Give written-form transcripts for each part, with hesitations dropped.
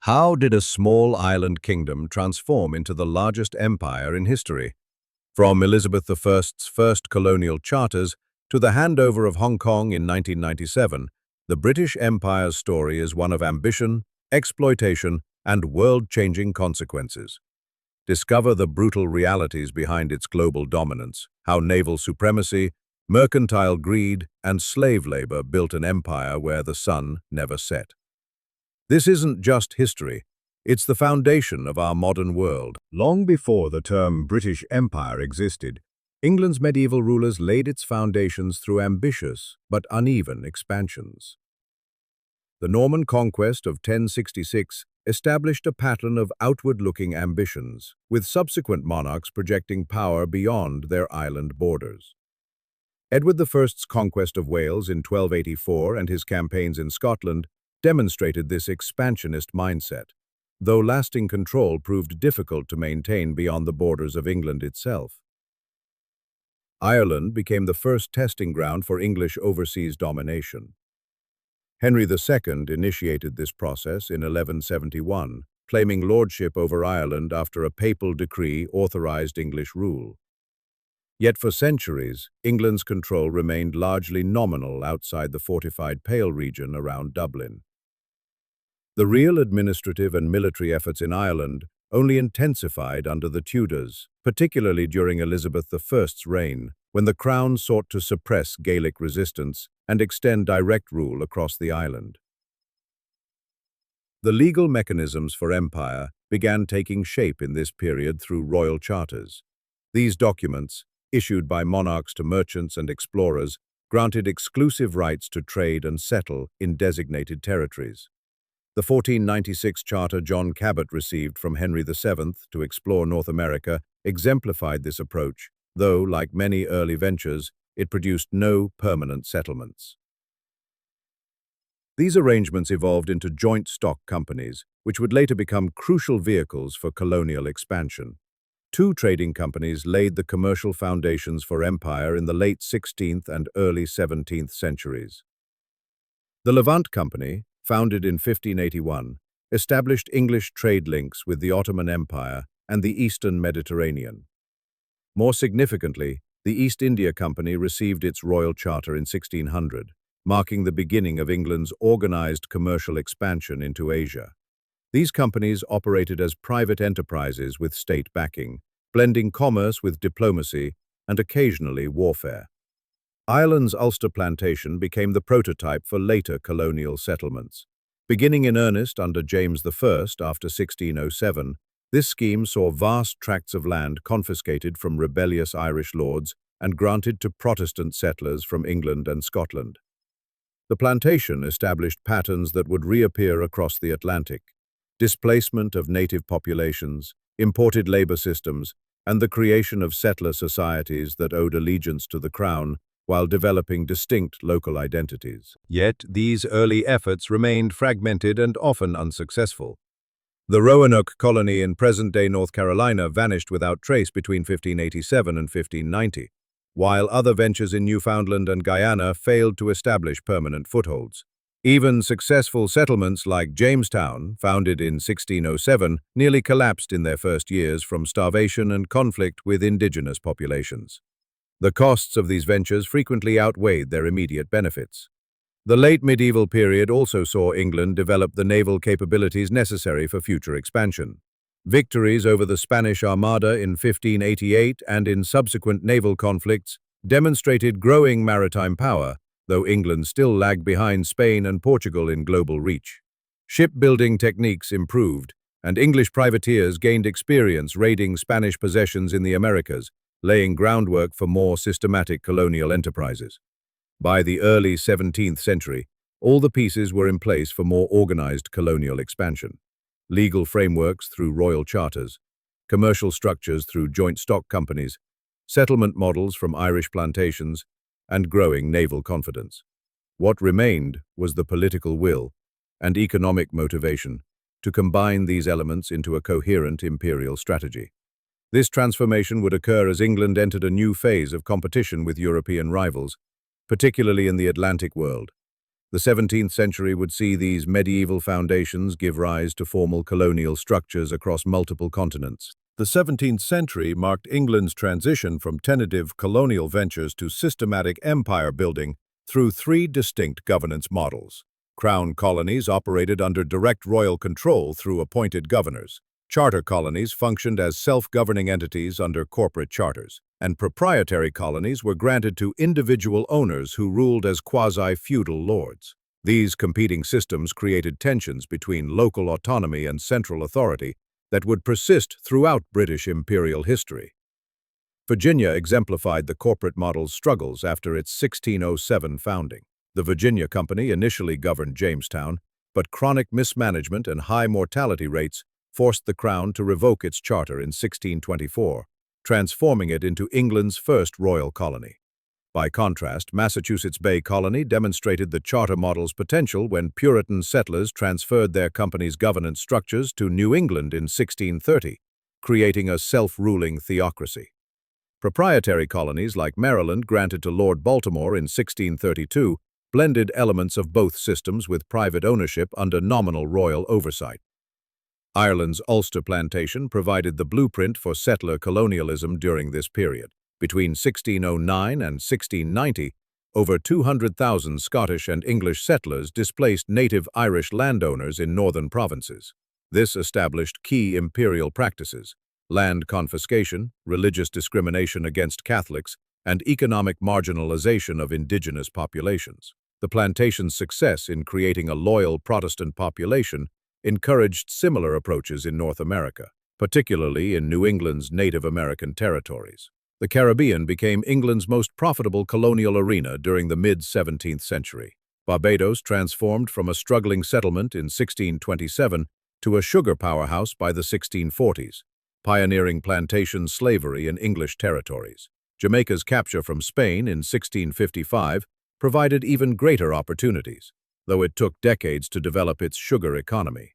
How did a small island kingdom transform into the largest empire in history? From Elizabeth I's first colonial charters to the handover of Hong Kong in 1997, the British Empire's story is one of ambition, exploitation, and world-changing consequences. Discover the brutal realities behind its global dominance, how naval supremacy, mercantile greed, and slave labor built an empire where the sun never set. This isn't just history, it's the foundation of our modern world. Long before the term British Empire existed, England's medieval rulers laid its foundations through ambitious but uneven expansions. The Norman conquest of 1066 established a pattern of outward-looking ambitions, with subsequent monarchs projecting power beyond their island borders. Edward I's conquest of Wales in 1284 and his campaigns in Scotland demonstrated this expansionist mindset, though lasting control proved difficult to maintain beyond the borders of England itself. Ireland became the first testing ground for English overseas domination. Henry II initiated this process in 1171, claiming lordship over Ireland after a papal decree authorized English rule. Yet for centuries, England's control remained largely nominal outside the fortified Pale region around Dublin. The real administrative and military efforts in Ireland only intensified under the Tudors, particularly during Elizabeth I's reign, when the Crown sought to suppress Gaelic resistance and extend direct rule across the island. The legal mechanisms for empire began taking shape in this period through royal charters. These documents, issued by monarchs to merchants and explorers, granted exclusive rights to trade and settle in designated territories. The 1496 charter John Cabot received from Henry VII to explore North America exemplified this approach, though, like many early ventures, it produced no permanent settlements. These arrangements evolved into joint stock companies, which would later become crucial vehicles for colonial expansion. Two trading companies laid the commercial foundations for empire in the late 16th and early 17th centuries. The Levant Company, founded in 1581, established English trade links with the Ottoman Empire and the Eastern Mediterranean. More significantly, the East India Company received its royal charter in 1600, marking the beginning of England's organized commercial expansion into Asia. These companies operated as private enterprises with state backing, blending commerce with diplomacy and occasionally warfare. Ireland's Ulster plantation became the prototype for later colonial settlements. Beginning in earnest under James I after 1607, this scheme saw vast tracts of land confiscated from rebellious Irish lords and granted to Protestant settlers from England and Scotland. The plantation established patterns that would reappear across the Atlantic: displacement of native populations, imported labor systems, and the creation of settler societies that owed allegiance to the Crown while developing distinct local identities. Yet, these early efforts remained fragmented and often unsuccessful. The Roanoke colony in present-day North Carolina vanished without trace between 1587 and 1590, while other ventures in Newfoundland and Guyana failed to establish permanent footholds. Even successful settlements like Jamestown, founded in 1607, nearly collapsed in their first years from starvation and conflict with indigenous populations. The costs of these ventures frequently outweighed their immediate benefits. The late medieval period also saw England develop the naval capabilities necessary for future expansion. Victories over the Spanish Armada in 1588 and in subsequent naval conflicts demonstrated growing maritime power, though England still lagged behind Spain and Portugal in global reach. Shipbuilding techniques improved, and English privateers gained experience raiding Spanish possessions in the Americas, laying groundwork for more systematic colonial enterprises. By the early 17th century, all the pieces were in place for more organized colonial expansion. Legal frameworks through royal charters, commercial structures through joint stock companies, settlement models from Irish plantations, and growing naval confidence. What remained was the political will and economic motivation to combine these elements into a coherent imperial strategy. This transformation would occur as England entered a new phase of competition with European rivals, particularly in the Atlantic world. The 17th century would see these medieval foundations give rise to formal colonial structures across multiple continents. The 17th century marked England's transition from tentative colonial ventures to systematic empire building through three distinct governance models. Crown colonies operated under direct royal control through appointed governors. Charter colonies functioned as self-governing entities under corporate charters, and proprietary colonies were granted to individual owners who ruled as quasi-feudal lords. These competing systems created tensions between local autonomy and central authority that would persist throughout British imperial history. Virginia exemplified the corporate model's struggles after its 1607 founding. The Virginia Company initially governed Jamestown, but chronic mismanagement and high mortality rates forced the Crown to revoke its charter in 1624, transforming it into England's first royal colony. By contrast, Massachusetts Bay Colony demonstrated the charter model's potential when Puritan settlers transferred their company's governance structures to New England in 1630, creating a self-ruling theocracy. Proprietary colonies like Maryland, granted to Lord Baltimore in 1632, blended elements of both systems with private ownership under nominal royal oversight. Ireland's Ulster Plantation provided the blueprint for settler colonialism during this period. Between 1609 and 1690, over 200,000 Scottish and English settlers displaced native Irish landowners in northern provinces. This established key imperial practices: land confiscation, religious discrimination against Catholics, and economic marginalization of indigenous populations. The plantation's success in creating a loyal Protestant population encouraged similar approaches in North America, particularly in New England's Native American territories. The Caribbean became England's most profitable colonial arena during the mid-17th century. Barbados transformed from a struggling settlement in 1627 to a sugar powerhouse by the 1640s, pioneering plantation slavery in English territories. Jamaica's capture from Spain in 1655 provided even greater opportunities, though it took decades to develop its sugar economy.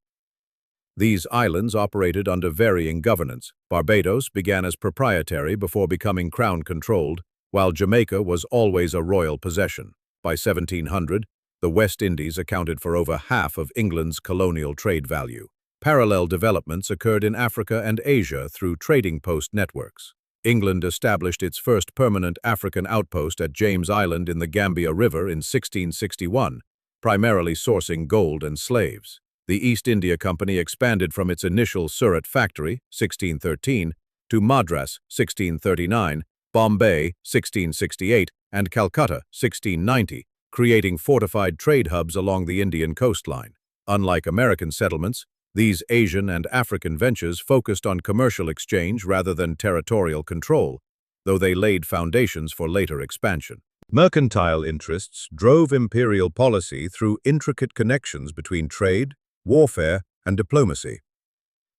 These islands operated under varying governance. Barbados began as proprietary before becoming crown-controlled, while Jamaica was always a royal possession. By 1700, the West Indies accounted for over half of England's colonial trade value. Parallel developments occurred in Africa and Asia through trading post networks. England established its first permanent African outpost at James Island in the Gambia River in 1661, primarily sourcing gold and slaves. The East India Company expanded from its initial Surat factory, 1613, to Madras, 1639, Bombay, 1668, and Calcutta, 1690, creating fortified trade hubs along the Indian coastline. Unlike American settlements, these Asian and African ventures focused on commercial exchange rather than territorial control, though they laid foundations for later expansion. Mercantile interests drove imperial policy through intricate connections between trade, warfare, and diplomacy.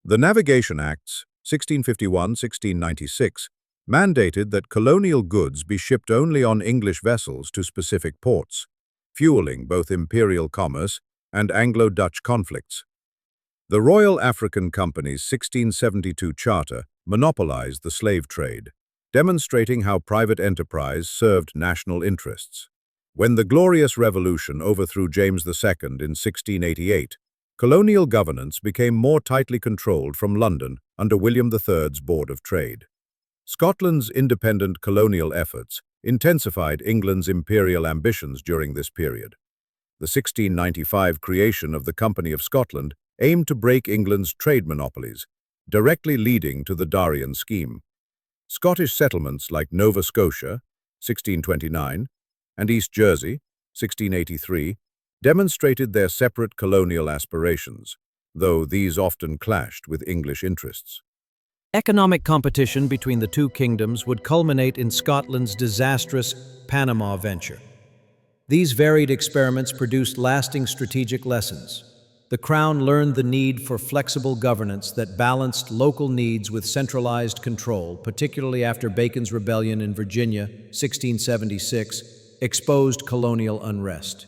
The Navigation Acts, 1651-1696, mandated that colonial goods be shipped only on English vessels to specific ports, fueling both imperial commerce and Anglo-Dutch conflicts. The Royal African Company's 1672 charter monopolized the slave trade, demonstrating how private enterprise served national interests. When the Glorious Revolution overthrew James II in 1688, colonial governance became more tightly controlled from London under William III's Board of Trade. Scotland's independent colonial efforts intensified England's imperial ambitions during this period. The 1695 creation of the Company of Scotland aimed to break England's trade monopolies, directly leading to the Darien Scheme. Scottish settlements like Nova Scotia, 1629, and East Jersey, 1683, demonstrated their separate colonial aspirations, though these often clashed with English interests. Economic competition between the two kingdoms would culminate in Scotland's disastrous Panama venture. These varied experiments produced lasting strategic lessons. The Crown learned the need for flexible governance that balanced local needs with centralized control, particularly after Bacon's Rebellion in Virginia, 1676, exposed colonial unrest.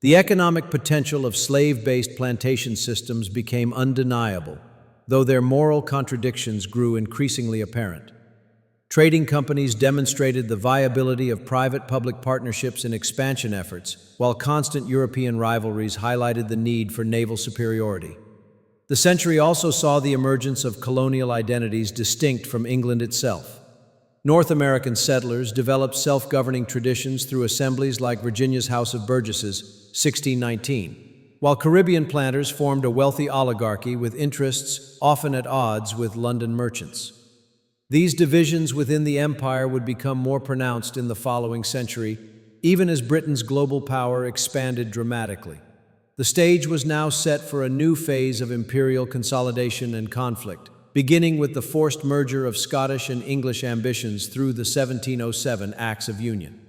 The economic potential of slave-based plantation systems became undeniable, though their moral contradictions grew increasingly apparent. Trading companies demonstrated the viability of private-public partnerships in expansion efforts, while constant European rivalries highlighted the need for naval superiority. The century also saw the emergence of colonial identities distinct from England itself. North American settlers developed self-governing traditions through assemblies like Virginia's House of Burgesses, 1619, while Caribbean planters formed a wealthy oligarchy with interests often at odds with London merchants. These divisions within the empire would become more pronounced in the following century, even as Britain's global power expanded dramatically. The stage was now set for a new phase of imperial consolidation and conflict, beginning with the forced merger of Scottish and English ambitions through the 1707 Acts of Union.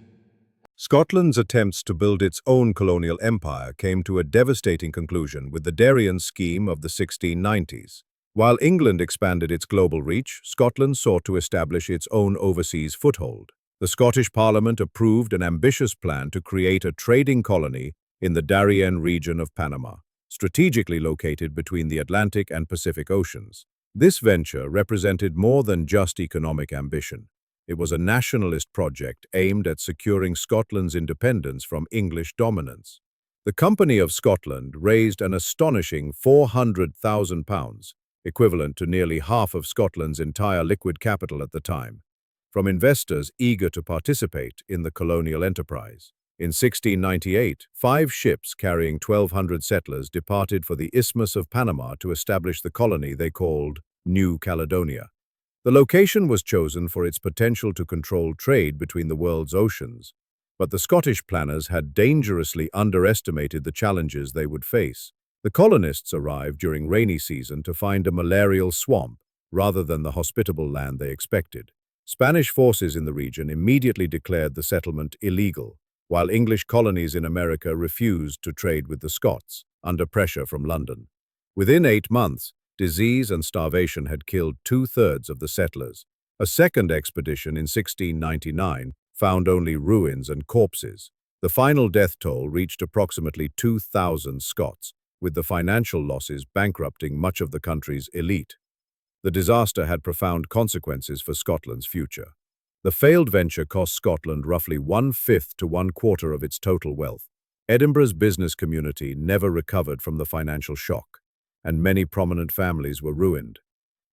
Scotland's attempts to build its own colonial empire came to a devastating conclusion with the Darien scheme of the 1690s. While England expanded its global reach, Scotland sought to establish its own overseas foothold. The Scottish Parliament approved an ambitious plan to create a trading colony in the Darien region of Panama, strategically located between the Atlantic and Pacific Oceans. This venture represented more than just economic ambition. It was a nationalist project aimed at securing Scotland's independence from English dominance. The Company of Scotland raised an astonishing £400,000, equivalent to nearly half of Scotland's entire liquid capital at the time, from investors eager to participate in the colonial enterprise. In 1698, 5 ships carrying 1,200 settlers departed for the Isthmus of Panama to establish the colony they called New Caledonia. The location was chosen for its potential to control trade between the world's oceans, but the Scottish planners had dangerously underestimated the challenges they would face. The colonists arrived during rainy season to find a malarial swamp rather than the hospitable land they expected. Spanish forces in the region immediately declared the settlement illegal, while English colonies in America refused to trade with the Scots, under pressure from London. Within 8 months, disease and starvation had killed 2/3 of the settlers. A second expedition in 1699 found only ruins and corpses. The final death toll reached approximately 2,000 Scots, with the financial losses bankrupting much of the country's elite. The disaster had profound consequences for Scotland's future. The failed venture cost Scotland roughly 1/5 to 1/4 of its total wealth. Edinburgh's business community never recovered from the financial shock, and many prominent families were ruined.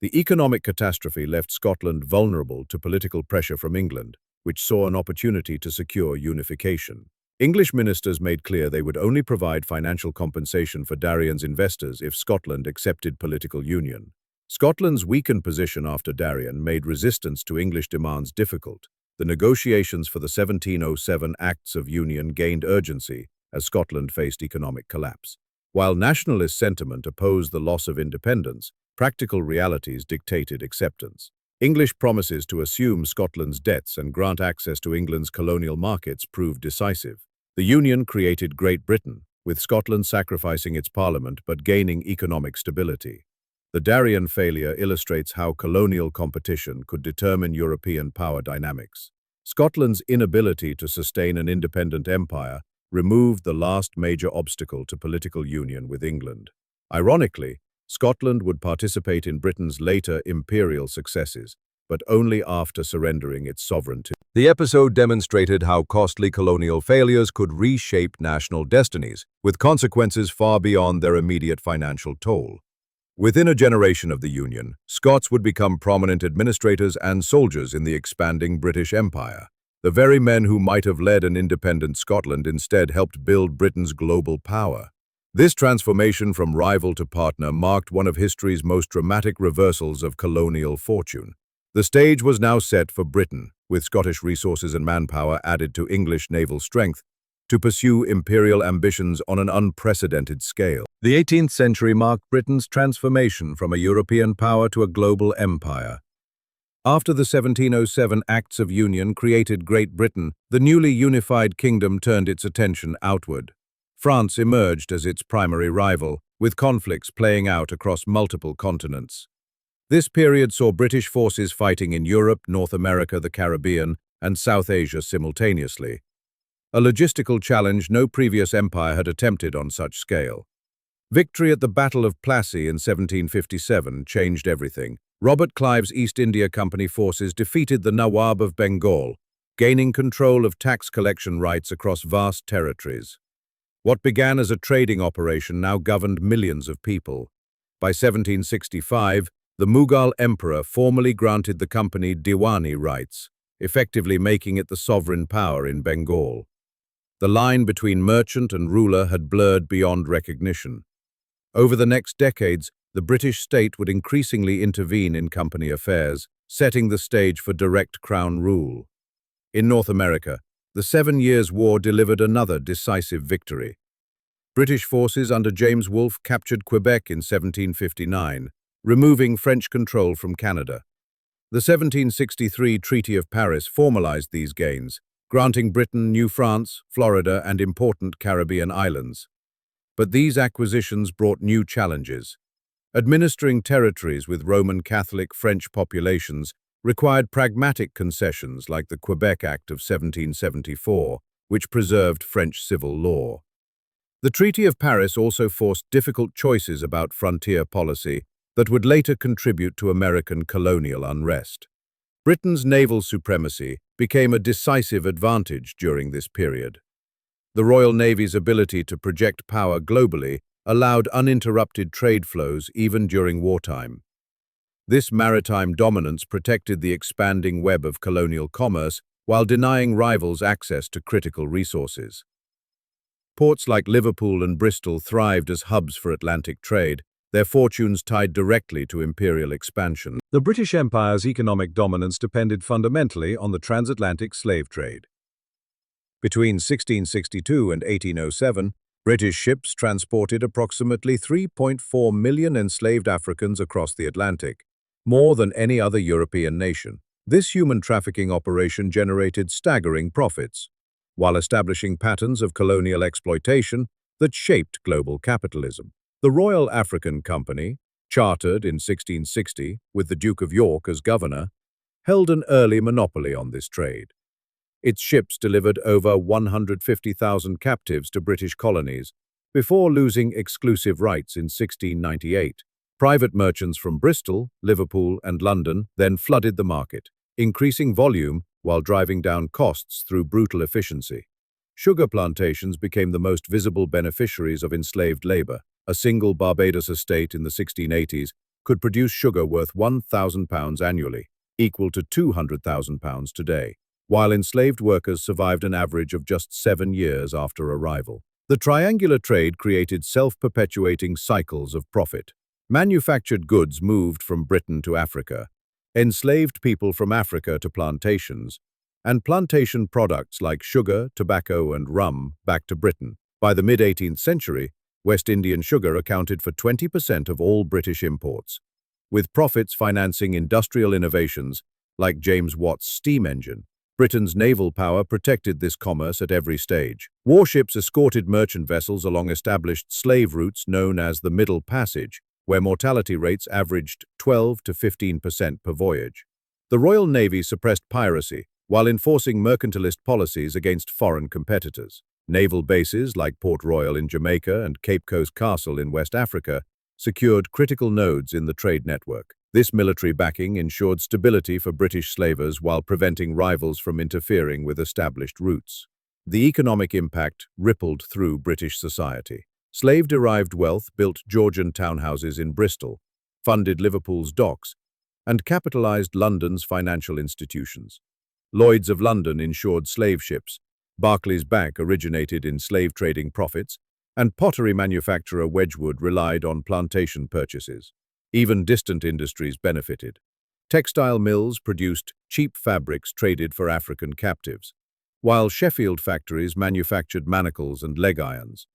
The economic catastrophe left Scotland vulnerable to political pressure from England, which saw an opportunity to secure unification. English ministers made clear they would only provide financial compensation for Darien's investors if Scotland accepted political union. Scotland's weakened position after Darien made resistance to English demands difficult. The negotiations for the 1707 Acts of Union gained urgency as Scotland faced economic collapse. While nationalist sentiment opposed the loss of independence, practical realities dictated acceptance. English promises to assume Scotland's debts and grant access to England's colonial markets proved decisive. The Union created Great Britain, with Scotland sacrificing its parliament but gaining economic stability. The Darien failure illustrates how colonial competition could determine European power dynamics. Scotland's inability to sustain an independent empire removed the last major obstacle to political union with England. Ironically, Scotland would participate in Britain's later imperial successes, but only after surrendering its sovereignty. The episode demonstrated how costly colonial failures could reshape national destinies, with consequences far beyond their immediate financial toll. Within a generation of the Union, Scots would become prominent administrators and soldiers in the expanding British Empire. The very men who might have led an independent Scotland instead helped build Britain's global power. This transformation from rival to partner marked one of history's most dramatic reversals of colonial fortune. The stage was now set for Britain, with Scottish resources and manpower added to English naval strength, to pursue imperial ambitions on an unprecedented scale. The 18th century marked Britain's transformation from a European power to a global empire. After the 1707 Acts of Union created Great Britain, the newly unified kingdom turned its attention outward. France emerged as its primary rival, with conflicts playing out across multiple continents. This period saw British forces fighting in Europe, North America, the Caribbean, and South Asia simultaneously. A logistical challenge no previous empire had attempted on such scale. Victory at the Battle of Plassey in 1757 changed everything, Robert Clive's East India Company forces defeated the Nawab of Bengal, gaining control of tax collection rights across vast territories. What began as a trading operation now governed millions of people. By 1765, the Mughal emperor formally granted the company Diwani rights, effectively making it the sovereign power in Bengal. The line between merchant and ruler had blurred beyond recognition. Over the next decades, the British state would increasingly intervene in company affairs, setting the stage for direct crown rule. In North America, the 7 Years' War delivered another decisive victory. British forces under James Wolfe captured Quebec in 1759, removing French control from Canada. The 1763 Treaty of Paris formalized these gains, granting Britain New France, Florida, and important Caribbean islands. But these acquisitions brought new challenges. Administering territories with Roman Catholic French populations required pragmatic concessions like the Quebec Act of 1774, which preserved French civil law. The Treaty of Paris also forced difficult choices about frontier policy that would later contribute to American colonial unrest. Britain's naval supremacy became a decisive advantage during this period. The Royal Navy's ability to project power globally allowed uninterrupted trade flows even during wartime. This maritime dominance protected the expanding web of colonial commerce while denying rivals access to critical resources. Ports like Liverpool and Bristol thrived as hubs for Atlantic trade, their fortunes tied directly to imperial expansion. The British Empire's economic dominance depended fundamentally on the transatlantic slave trade. Between 1662 and 1807, British ships transported approximately 3.4 million enslaved Africans across the Atlantic, more than any other European nation. This human trafficking operation generated staggering profits, while establishing patterns of colonial exploitation that shaped global capitalism. The Royal African Company, chartered in 1660 with the Duke of York as governor, held an early monopoly on this trade. Its ships delivered over 150,000 captives to British colonies, before losing exclusive rights in 1698. Private merchants from Bristol, Liverpool, and London then flooded the market, increasing volume while driving down costs through brutal efficiency. Sugar plantations became the most visible beneficiaries of enslaved labor. A single Barbados estate in the 1680s could produce sugar worth £1,000 annually, equal to £200,000 today, while enslaved workers survived an average of just 7 years after arrival. The triangular trade created self-perpetuating cycles of profit. Manufactured goods moved from Britain to Africa, enslaved people from Africa to plantations, and plantation products like sugar, tobacco, and rum back to Britain. By the mid-18th century, West Indian sugar accounted for 20% of all British imports, with profits financing industrial innovations like James Watt's steam engine. Britain's naval power protected this commerce at every stage. Warships escorted merchant vessels along established slave routes known as the Middle Passage, where mortality rates averaged 12 to 15% per voyage. The Royal Navy suppressed piracy while enforcing mercantilist policies against foreign competitors. Naval bases like Port Royal in Jamaica and Cape Coast Castle in West Africa secured critical nodes in the trade network. This military backing ensured stability for British slavers while preventing rivals from interfering with established routes. The economic impact rippled through British society. Slave-derived wealth built Georgian townhouses in Bristol, funded Liverpool's docks, and capitalized London's financial institutions. Lloyd's of London insured slave ships, Barclays Bank originated in slave trading profits, and pottery manufacturer Wedgwood relied on plantation purchases. Even distant industries benefited. Textile mills produced cheap fabrics traded for African captives, while Sheffield factories manufactured manacles and leg irons.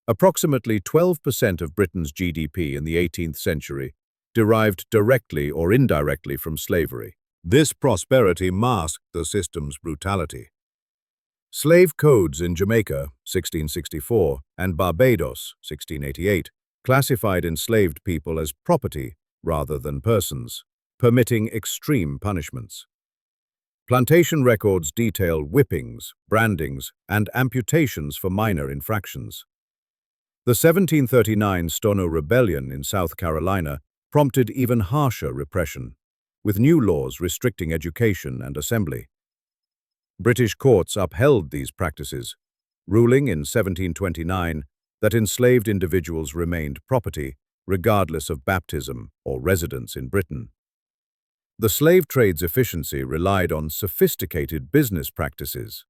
Approximately 12% of Britain's GDP in the 18th century derived directly or indirectly from slavery. This prosperity masked the system's brutality. Slave codes in Jamaica, 1664, and Barbados, 1688, classified enslaved people as property rather than persons, permitting extreme punishments. Plantation records detail whippings, brandings, and amputations for minor infractions. The 1739 Stono Rebellion in South Carolina prompted even harsher repression. with new laws restricting education and assembly. British courts upheld these practices, ruling in 1729 that enslaved individuals remained property, regardless of baptism or residence in Britain. The slave trade's efficiency relied on sophisticated business practices.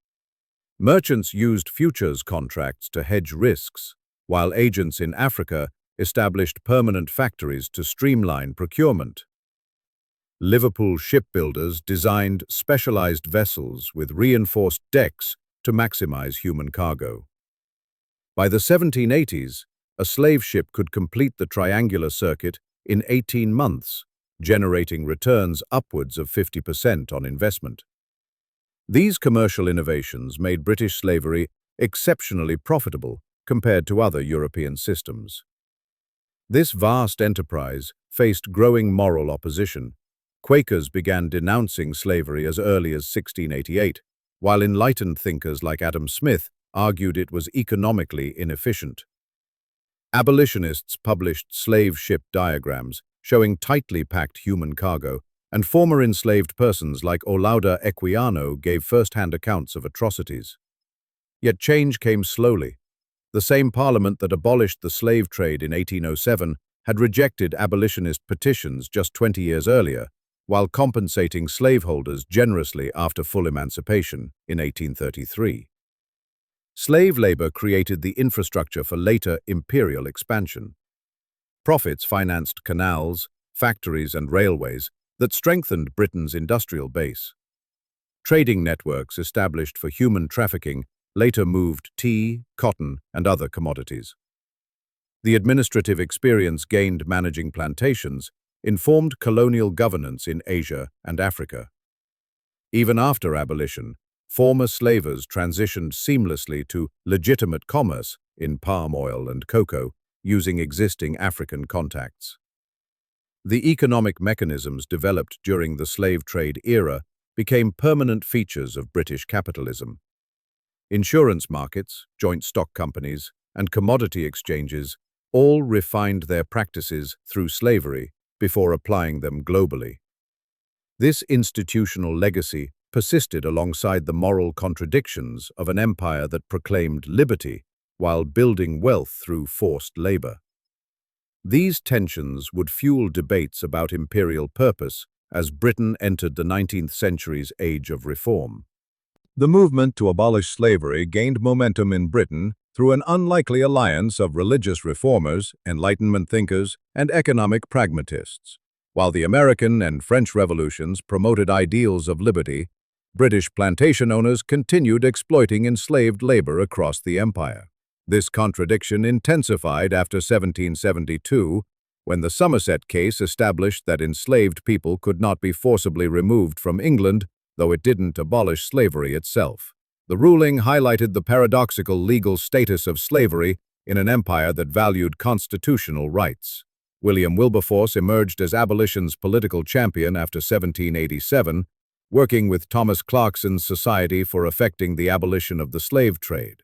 Merchants used futures contracts to hedge risks, while agents in Africa established permanent factories to streamline procurement. Liverpool shipbuilders designed specialized vessels with reinforced decks to maximize human cargo. By the 1780s, a slave ship could complete the triangular circuit in 18 months, generating returns upwards of 50% on investment. These commercial innovations made British slavery exceptionally profitable compared to other European systems. This vast enterprise faced growing moral opposition. Quakers began denouncing slavery as early as 1688, while enlightened thinkers like Adam Smith argued it was economically inefficient. Abolitionists published slave ship diagrams showing tightly packed human cargo, and former enslaved persons like Olaudah Equiano gave first-hand accounts of atrocities. Yet change came slowly. The same parliament that abolished the slave trade in 1807 had rejected abolitionist petitions just 20 years earlier, while compensating slaveholders generously after full emancipation in 1833. Slave labor created the infrastructure for later imperial expansion. Profits financed canals, factories, and railways that strengthened Britain's industrial base. Trading networks established for human trafficking later moved tea, cotton, and other commodities. The administrative experience gained managing plantations informed colonial governance in Asia and Africa. Even after abolition, former slavers transitioned seamlessly to legitimate commerce in palm oil and cocoa, using existing African contacts. The economic mechanisms developed during the slave trade era became permanent features of British capitalism. Insurance markets, joint stock companies, and commodity exchanges all refined their practices through slavery before applying them globally. This institutional legacy persisted alongside the moral contradictions of an empire that proclaimed liberty while building wealth through forced labor. These tensions would fuel debates about imperial purpose as Britain entered the 19th century's age of reform. The movement to abolish slavery gained momentum in Britain through an unlikely alliance of religious reformers, Enlightenment thinkers, and economic pragmatists. While the American and French revolutions promoted ideals of liberty, British plantation owners continued exploiting enslaved labor across the empire. This contradiction intensified after 1772, when the Somerset case established that enslaved people could not be forcibly removed from England, though it didn't abolish slavery itself. The ruling highlighted the paradoxical legal status of slavery in an empire that valued constitutional rights. William Wilberforce emerged as abolition's political champion after 1787, working with Thomas Clarkson's Society for effecting the abolition of the slave trade.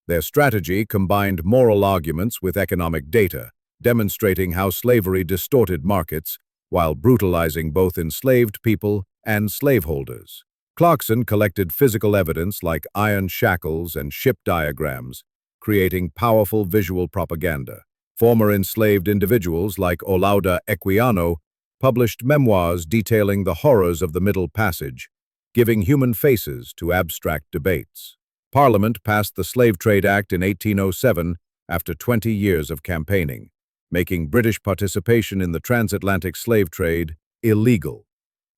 Their strategy combined moral arguments with economic data, demonstrating how slavery distorted markets while brutalizing both enslaved people and slaveholders. Clarkson collected physical evidence like iron shackles and ship diagrams, creating powerful visual propaganda. Former enslaved individuals like Olaudah Equiano published memoirs detailing the horrors of the Middle Passage, giving human faces to abstract debates. Parliament passed the Slave Trade Act in 1807 after 20 years of campaigning, making British participation in the transatlantic slave trade illegal.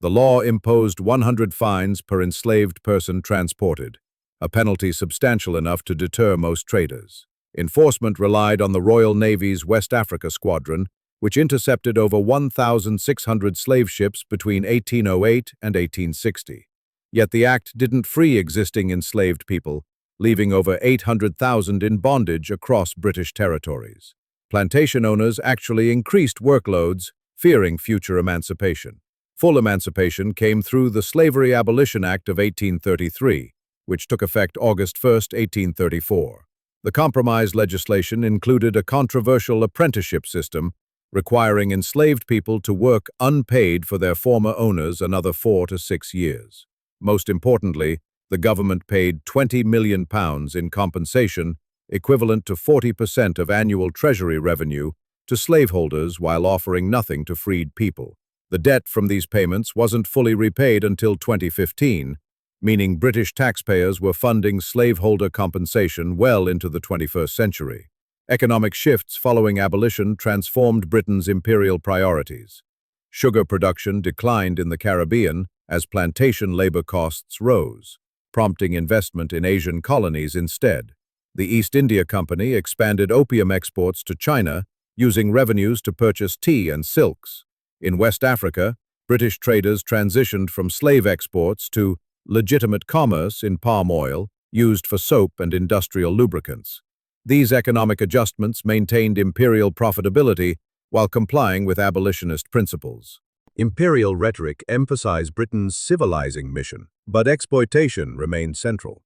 The law imposed 100 fines per enslaved person transported, a penalty substantial enough to deter most traders. Enforcement relied on the Royal Navy's West Africa Squadron, which intercepted over 1,600 slave ships between 1808 and 1860. Yet the act didn't free existing enslaved people, leaving over 800,000 in bondage across British territories. Plantation owners actually increased workloads, fearing future emancipation. Full emancipation came through the Slavery Abolition Act of 1833, which took effect August 1, 1834. The compromise legislation included a controversial apprenticeship system, requiring enslaved people to work unpaid for their former owners another 4 to 6 years. Most importantly, the government paid £20 million in compensation, equivalent to 40% of annual treasury revenue, to slaveholders while offering nothing to freed people. The debt from these payments wasn't fully repaid until 2015, meaning British taxpayers were funding slaveholder compensation well into the 21st century. Economic shifts following abolition transformed Britain's imperial priorities. Sugar production declined in the Caribbean as plantation labor costs rose, prompting investment in Asian colonies instead. The East India Company expanded opium exports to China, using revenues to purchase tea and silks. In West Africa, British traders transitioned from slave exports to legitimate commerce in palm oil, used for soap and industrial lubricants. These economic adjustments maintained imperial profitability while complying with abolitionist principles. Imperial rhetoric emphasized Britain's civilizing mission, but exploitation remained central.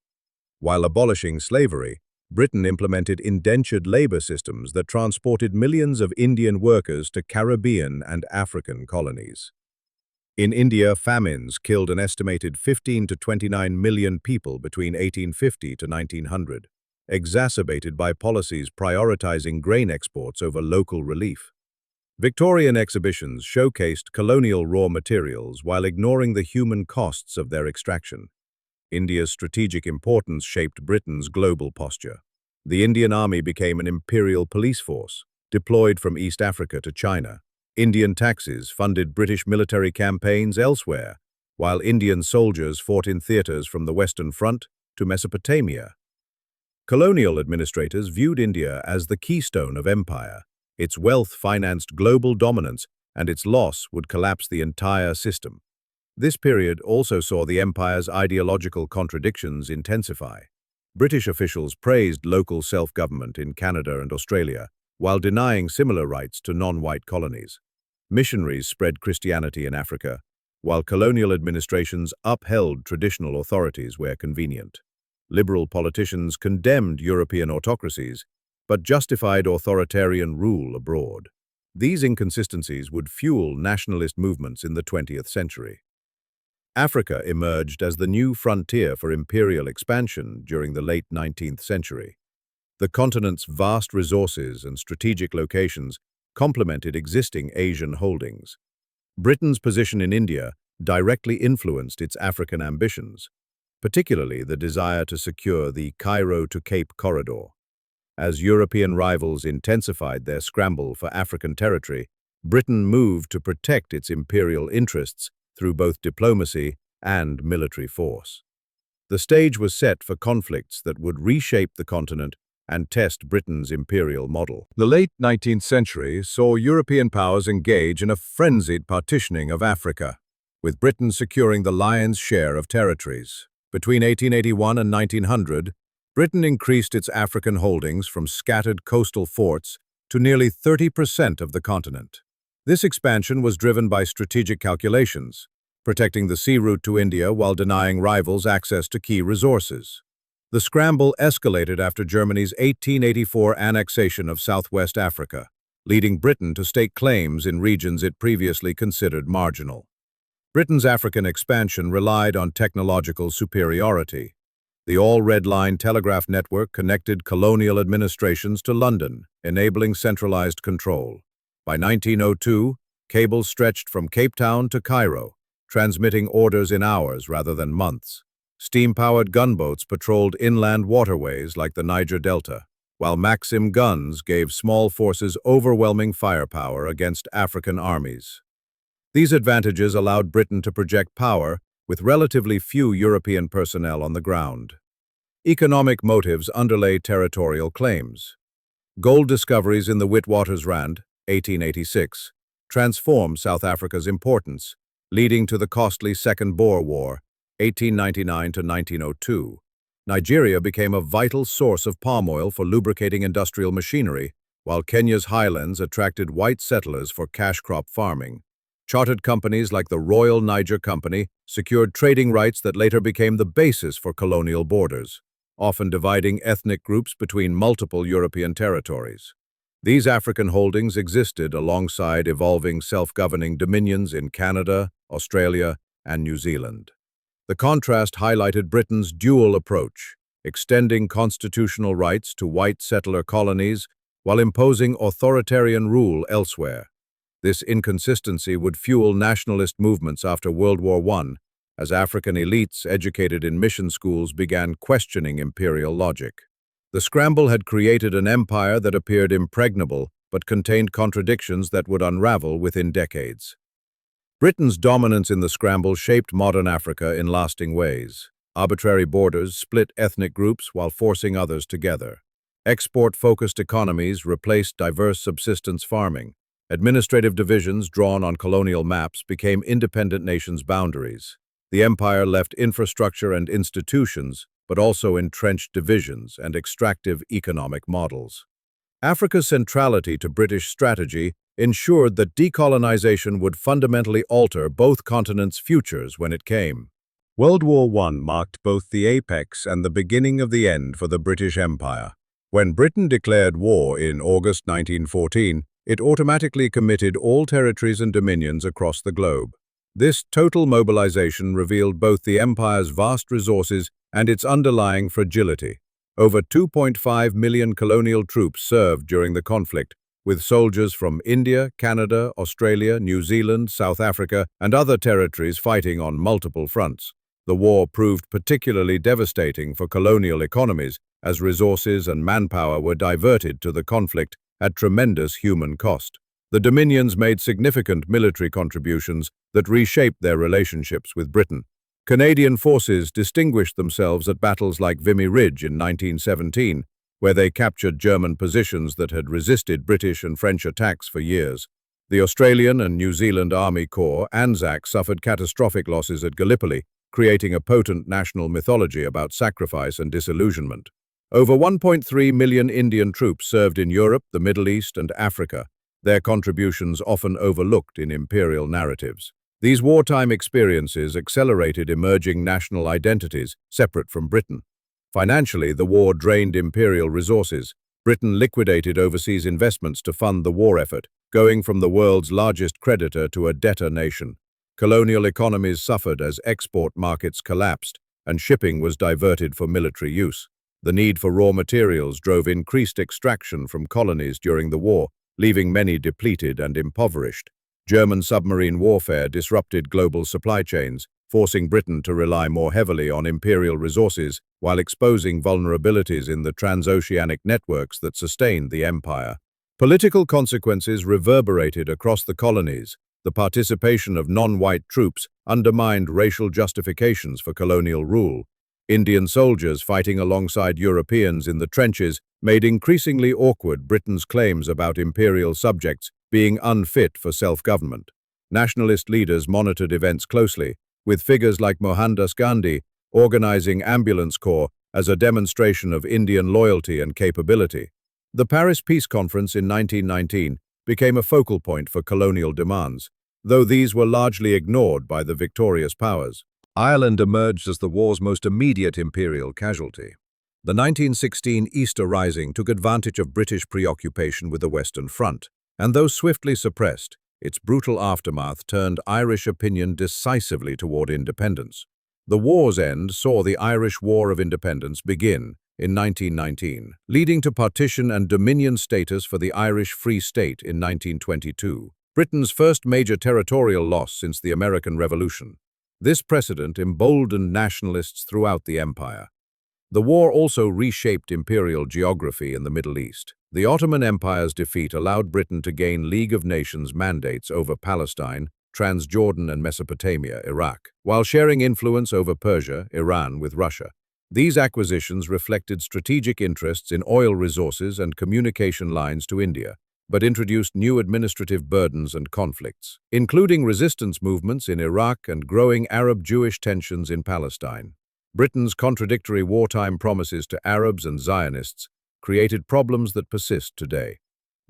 While abolishing slavery, Britain implemented indentured labor systems that transported millions of Indian workers to Caribbean and African colonies. In India, famines killed an estimated 15 to 29 million people between 1850 to 1900, exacerbated by policies prioritizing grain exports over local relief. Victorian exhibitions showcased colonial raw materials while ignoring the human costs of their extraction. India's strategic importance shaped Britain's global posture. The Indian Army became an imperial police force, deployed from East Africa to China. Indian taxes funded British military campaigns elsewhere, while Indian soldiers fought in theaters from the Western Front to Mesopotamia. Colonial administrators viewed India as the keystone of empire. Its wealth financed global dominance, and its loss would collapse the entire system. This period also saw the empire's ideological contradictions intensify. British officials praised local self-government in Canada and Australia, while denying similar rights to non-white colonies. Missionaries spread Christianity in Africa, while colonial administrations upheld traditional authorities where convenient. Liberal politicians condemned European autocracies, but justified authoritarian rule abroad. These inconsistencies would fuel nationalist movements in the 20th century. Africa emerged as the new frontier for imperial expansion during the late 19th century. The continent's vast resources and strategic locations complemented existing Asian holdings. Britain's position in India directly influenced its African ambitions, particularly the desire to secure the Cairo to Cape corridor. As European rivals intensified their scramble for African territory, Britain moved to protect its imperial interests through both diplomacy and military force. The stage was set for conflicts that would reshape the continent and test Britain's imperial model. The late 19th century saw European powers engage in a frenzied partitioning of Africa, with Britain securing the lion's share of territories. Between 1881 and 1900, Britain increased its African holdings from scattered coastal forts to nearly 30% of the continent. This expansion was driven by strategic calculations, protecting the sea route to India while denying rivals access to key resources. The scramble escalated after Germany's 1884 annexation of Southwest Africa, leading Britain to stake claims in regions it previously considered marginal. Britain's African expansion relied on technological superiority. The All-Red Line telegraph network connected colonial administrations to London, enabling centralized control. By 1902, cables stretched from Cape Town to Cairo, transmitting orders in hours rather than months. Steam-powered gunboats patrolled inland waterways like the Niger Delta, while Maxim guns gave small forces overwhelming firepower against African armies. These advantages allowed Britain to project power with relatively few European personnel on the ground. Economic motives underlay territorial claims. Gold discoveries in the Witwatersrand, 1886, transformed South Africa's importance, leading to the costly Second Boer War, 1899 to 1902. Nigeria became a vital source of palm oil for lubricating industrial machinery, while Kenya's highlands attracted white settlers for cash crop farming. Chartered companies like the Royal Niger Company secured trading rights that later became the basis for colonial borders, often dividing ethnic groups between multiple European territories. These African holdings existed alongside evolving self-governing dominions in Canada, Australia, and New Zealand. The contrast highlighted Britain's dual approach, extending constitutional rights to white settler colonies while imposing authoritarian rule elsewhere. This inconsistency would fuel nationalist movements after World War I, as African elites educated in mission schools began questioning imperial logic. The scramble had created an empire that appeared impregnable but contained contradictions that would unravel within decades. Britain's dominance in the scramble shaped modern Africa in lasting ways. Arbitrary borders split ethnic groups while forcing others together. Export-focused economies replaced diverse subsistence farming. Administrative divisions drawn on colonial maps became independent nations' boundaries. The empire left infrastructure and institutions, but also entrenched divisions and extractive economic models. Africa's centrality to British strategy ensured that decolonization would fundamentally alter both continents' futures when it came. World War I marked both the apex and the beginning of the end for the British Empire. When Britain declared war in August 1914, it automatically committed all territories and dominions across the globe. This total mobilization revealed both the empire's vast resources and its underlying fragility. Over 2.5 million colonial troops served during the conflict, with soldiers from India, Canada, Australia, New Zealand, South Africa, and other territories fighting on multiple fronts. The war proved particularly devastating for colonial economies, as resources and manpower were diverted to the conflict at tremendous human cost. The Dominions made significant military contributions that reshaped their relationships with Britain. Canadian forces distinguished themselves at battles like Vimy Ridge in 1917, where they captured German positions that had resisted British and French attacks for years. The Australian and New Zealand Army Corps, ANZAC, suffered catastrophic losses at Gallipoli, creating a potent national mythology about sacrifice and disillusionment. Over 1.3 million Indian troops served in Europe, the Middle East, and Africa, their contributions often overlooked in imperial narratives. These wartime experiences accelerated emerging national identities separate from Britain. Financially, the war drained imperial resources. Britain liquidated overseas investments to fund the war effort, going from the world's largest creditor to a debtor nation. Colonial economies suffered as export markets collapsed, and shipping was diverted for military use. The need for raw materials drove increased extraction from colonies during the war, leaving many depleted and impoverished. German submarine warfare disrupted global supply chains, forcing Britain to rely more heavily on imperial resources while exposing vulnerabilities in the transoceanic networks that sustained the empire. Political consequences reverberated across the colonies. The participation of non-white troops undermined racial justifications for colonial rule. Indian soldiers fighting alongside Europeans in the trenches made increasingly awkward Britain's claims about imperial subjects being unfit for self-government. Nationalist leaders monitored events closely, with figures like Mohandas Gandhi organizing ambulance corps as a demonstration of Indian loyalty and capability. The Paris Peace Conference in 1919 became a focal point for colonial demands, though these were largely ignored by the victorious powers. Ireland emerged as the war's most immediate imperial casualty. The 1916 Easter Rising took advantage of British preoccupation with the Western Front, and though swiftly suppressed, its brutal aftermath turned Irish opinion decisively toward independence. The war's end saw the Irish War of Independence begin in 1919, leading to partition and dominion status for the Irish Free State in 1922, Britain's first major territorial loss since the American Revolution. This precedent emboldened nationalists throughout the empire. The war also reshaped imperial geography in the Middle East. The Ottoman Empire's defeat allowed Britain to gain League of Nations mandates over Palestine, Transjordan and Mesopotamia, Iraq, while sharing influence over Persia, Iran with Russia. These acquisitions reflected strategic interests in oil resources and communication lines to India, but introduced new administrative burdens and conflicts, including resistance movements in Iraq and growing Arab-Jewish tensions in Palestine. Britain's contradictory wartime promises to Arabs and Zionists created problems that persist today.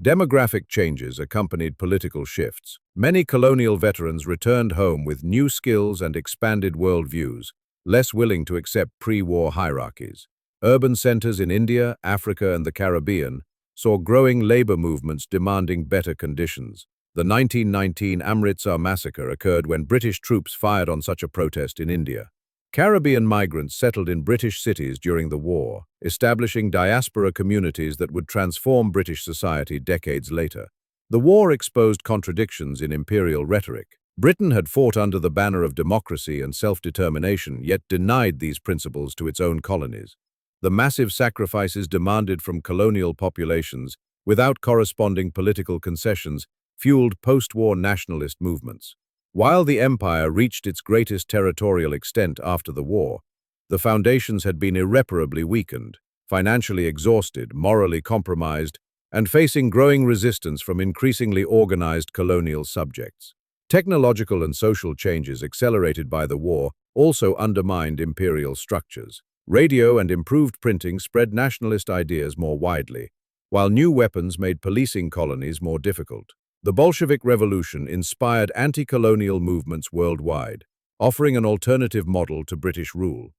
Demographic changes accompanied political shifts. Many colonial veterans returned home with new skills and expanded worldviews, less willing to accept pre-war hierarchies. Urban centers in India, Africa, and the Caribbean saw growing labor movements demanding better conditions. The 1919 Amritsar massacre occurred when British troops fired on such a protest in India. Caribbean migrants settled in British cities during the war, establishing diaspora communities that would transform British society decades later. The war exposed contradictions in imperial rhetoric. Britain had fought under the banner of democracy and self-determination, yet denied these principles to its own colonies. The massive sacrifices demanded from colonial populations, without corresponding political concessions, fueled post-war nationalist movements. While the empire reached its greatest territorial extent after the war, the foundations had been irreparably weakened, financially exhausted, morally compromised, and facing growing resistance from increasingly organized colonial subjects. Technological and social changes accelerated by the war also undermined imperial structures. Radio and improved printing spread nationalist ideas more widely, while new weapons made policing colonies more difficult. The Bolshevik Revolution inspired anti-colonial movements worldwide, offering an alternative model to British rule.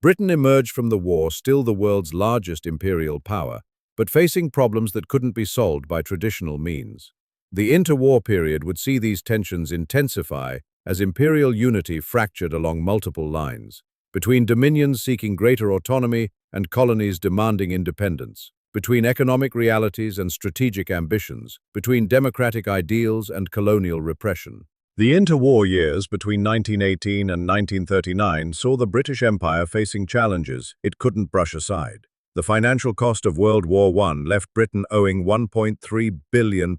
Britain emerged from the war still the world's largest imperial power, but facing problems that couldn't be solved by traditional means. The interwar period would see these tensions intensify as imperial unity fractured along multiple lines, between dominions seeking greater autonomy and colonies demanding independence, between economic realities and strategic ambitions, between democratic ideals and colonial repression. The interwar years between 1918 and 1939 saw the British Empire facing challenges it couldn't brush aside. The financial cost of World War I left Britain owing £1.3 billion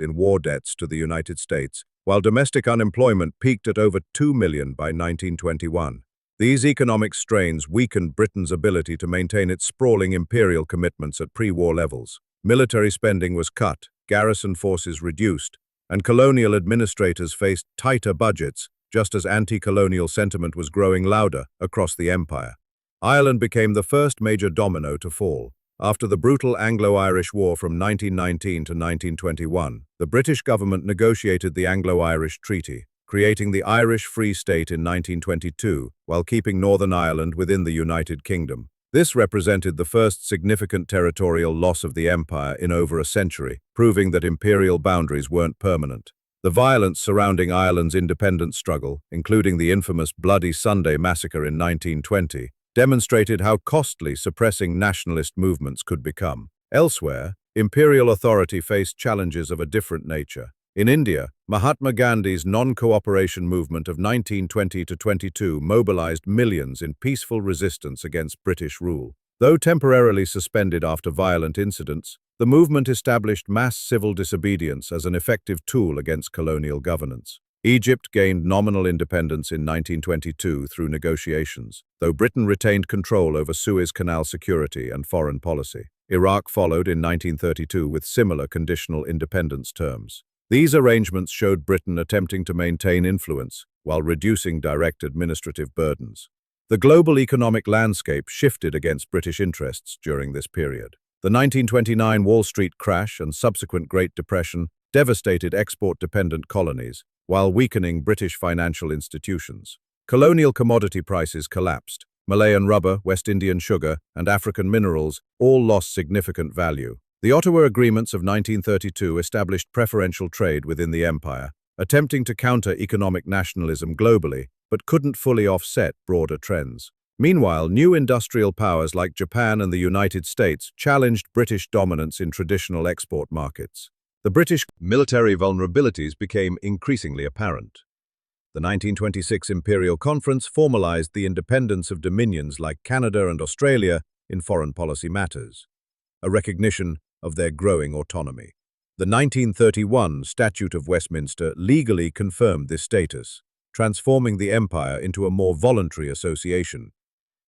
in war debts to the United States, while domestic unemployment peaked at over 2 million by 1921. These economic strains weakened Britain's ability to maintain its sprawling imperial commitments at pre-war levels. Military spending was cut, garrison forces reduced, and colonial administrators faced tighter budgets, just as anti-colonial sentiment was growing louder across the empire. Ireland became the first major domino to fall. After the brutal Anglo-Irish War from 1919 to 1921, the British government negotiated the Anglo-Irish Treaty, creating the Irish Free State in 1922, while keeping Northern Ireland within the United Kingdom. This represented the first significant territorial loss of the empire in over a century, proving that imperial boundaries weren't permanent. The violence surrounding Ireland's independence struggle, including the infamous Bloody Sunday massacre in 1920, demonstrated how costly suppressing nationalist movements could become. Elsewhere, imperial authority faced challenges of a different nature. In India, Mahatma Gandhi's non-cooperation movement of 1920 to 22 mobilized millions in peaceful resistance against British rule. Though temporarily suspended after violent incidents, the movement established mass civil disobedience as an effective tool against colonial governance. Egypt gained nominal independence in 1922 through negotiations, though Britain retained control over Suez Canal security and foreign policy. Iraq followed in 1932 with similar conditional independence terms. These arrangements showed Britain attempting to maintain influence while reducing direct administrative burdens. The global economic landscape shifted against British interests during this period. The 1929 Wall Street crash and subsequent Great Depression devastated export-dependent colonies, while weakening British financial institutions. Colonial commodity prices collapsed. Malayan rubber, West Indian sugar, and African minerals all lost significant value. The Ottawa Agreements of 1932 established preferential trade within the empire, attempting to counter economic nationalism globally, but couldn't fully offset broader trends. Meanwhile, new industrial powers like Japan and the United States challenged British dominance in traditional export markets. The British military vulnerabilities became increasingly apparent. The 1926 Imperial Conference formalized the independence of dominions like Canada and Australia in foreign policy matters, a recognition of their growing autonomy. The 1931 Statute of Westminster legally confirmed this status, transforming the empire into a more voluntary association.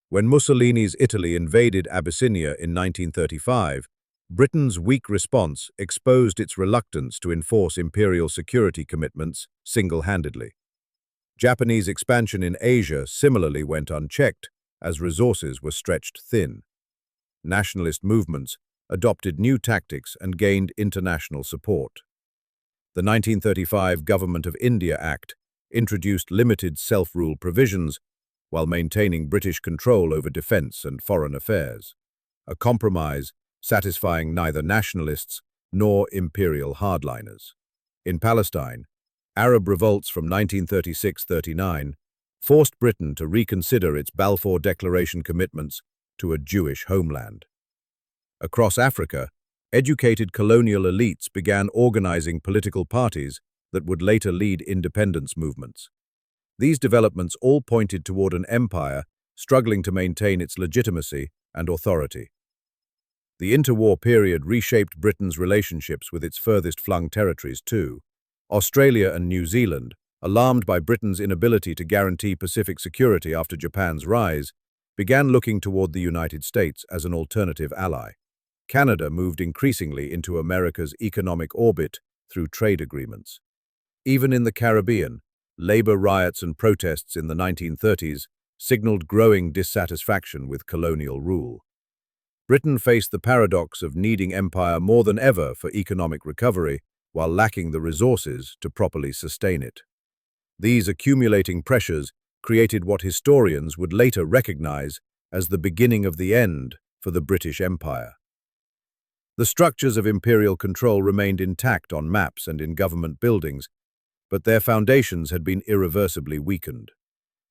When Mussolini's Italy invaded Abyssinia in 1935, Britain's weak response exposed its reluctance to enforce imperial security commitments single-handedly. Japanese expansion in Asia similarly went unchecked, as resources were stretched thin. Nationalist movements adopted new tactics and gained international support. The 1935 Government of India Act introduced limited self-rule provisions while maintaining British control over defence and foreign affairs. A compromise satisfying neither nationalists nor imperial hardliners. In Palestine, Arab revolts from 1936–39 forced Britain to reconsider its Balfour Declaration commitments to a Jewish homeland. Across Africa, educated colonial elites began organizing political parties that would later lead independence movements. These developments all pointed toward an empire struggling to maintain its legitimacy and authority. The interwar period reshaped Britain's relationships with its furthest-flung territories too. Australia and New Zealand, alarmed by Britain's inability to guarantee Pacific security after Japan's rise, began looking toward the United States as an alternative ally. Canada moved increasingly into America's economic orbit through trade agreements. Even in the Caribbean, labor riots and protests in the 1930s signaled growing dissatisfaction with colonial rule. Britain faced the paradox of needing empire more than ever for economic recovery, while lacking the resources to properly sustain it. These accumulating pressures created what historians would later recognize as the beginning of the end for the British Empire. The structures of imperial control remained intact on maps and in government buildings, but their foundations had been irreversibly weakened.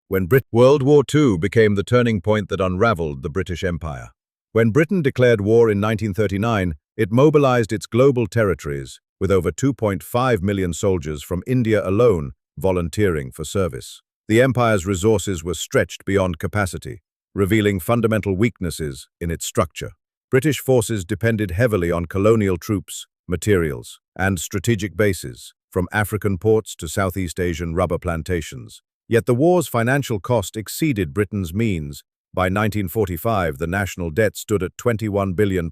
World War II became the turning point that unraveled the British Empire. When Britain declared war in 1939, it mobilized its global territories, with over 2.5 million soldiers from India alone volunteering for service. The empire's resources were stretched beyond capacity, revealing fundamental weaknesses in its structure. British forces depended heavily on colonial troops, materials, and strategic bases, from African ports to Southeast Asian rubber plantations. Yet the war's financial cost exceeded Britain's means. By 1945, the national debt stood at £21 billion,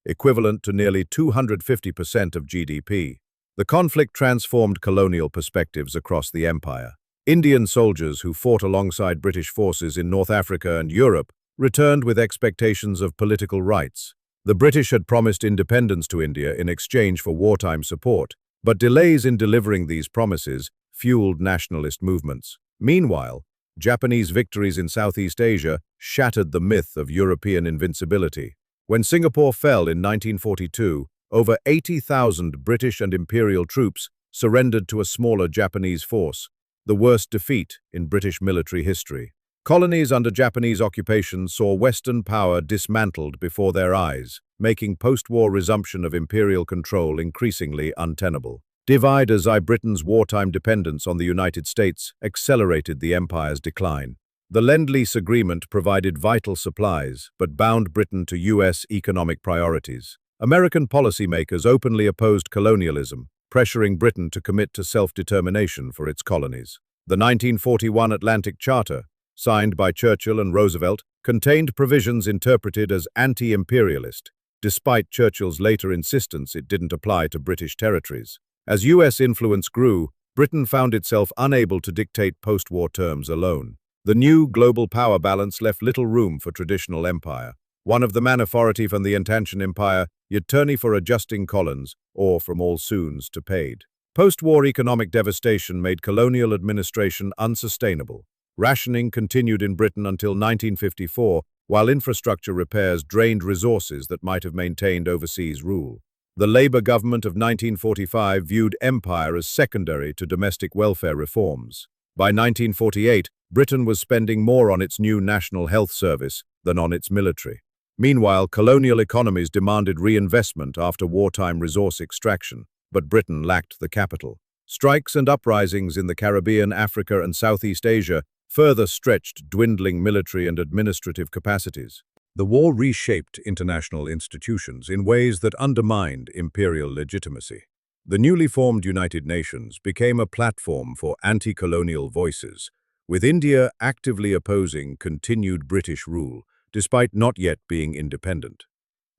equivalent to nearly 250% of GDP. The conflict transformed colonial perspectives across the empire. Indian soldiers who fought alongside British forces in North Africa and Europe returned with expectations of political rights. The British had promised independence to India in exchange for wartime support, but delays in delivering these promises fueled nationalist movements. Meanwhile, Japanese victories in Southeast Asia shattered the myth of European invincibility. When Singapore fell in 1942, over 80,000 British and Imperial troops surrendered to a smaller Japanese force, the worst defeat in British military history. Colonies under Japanese occupation saw Western power dismantled before their eyes, making post-war resumption of imperial control increasingly untenable. Dividers I Britain's wartime dependence on the United States accelerated the empire's decline. The Lend-Lease Agreement provided vital supplies, but bound Britain to U.S. economic priorities. American policymakers openly opposed colonialism, pressuring Britain to commit to self-determination for its colonies. The 1941 Atlantic Charter, signed by Churchill and Roosevelt, contained provisions interpreted as anti-imperialist, despite Churchill's later insistence it didn't apply to British territories. As U.S. influence grew, Britain found itself unable to dictate post-war terms alone. The new global power balance left little room for traditional empire. One of the man authority from the Intention Empire, yet tourney for adjusting colons, or from all soons to paid. Post-war economic devastation made colonial administration unsustainable. Rationing continued in Britain until 1954, while infrastructure repairs drained resources that might have maintained overseas rule. The Labour government of 1945 viewed empire as secondary to domestic welfare reforms. By 1948, Britain was spending more on its new National Health Service than on its military. Meanwhile, colonial economies demanded reinvestment after wartime resource extraction, but Britain lacked the capital. Strikes and uprisings in the Caribbean, Africa, and Southeast Asia further stretched dwindling military and administrative capacities. The war reshaped international institutions in ways that undermined imperial legitimacy. The newly formed United Nations became a platform for anti-colonial voices, with India actively opposing continued British rule, despite not yet being independent.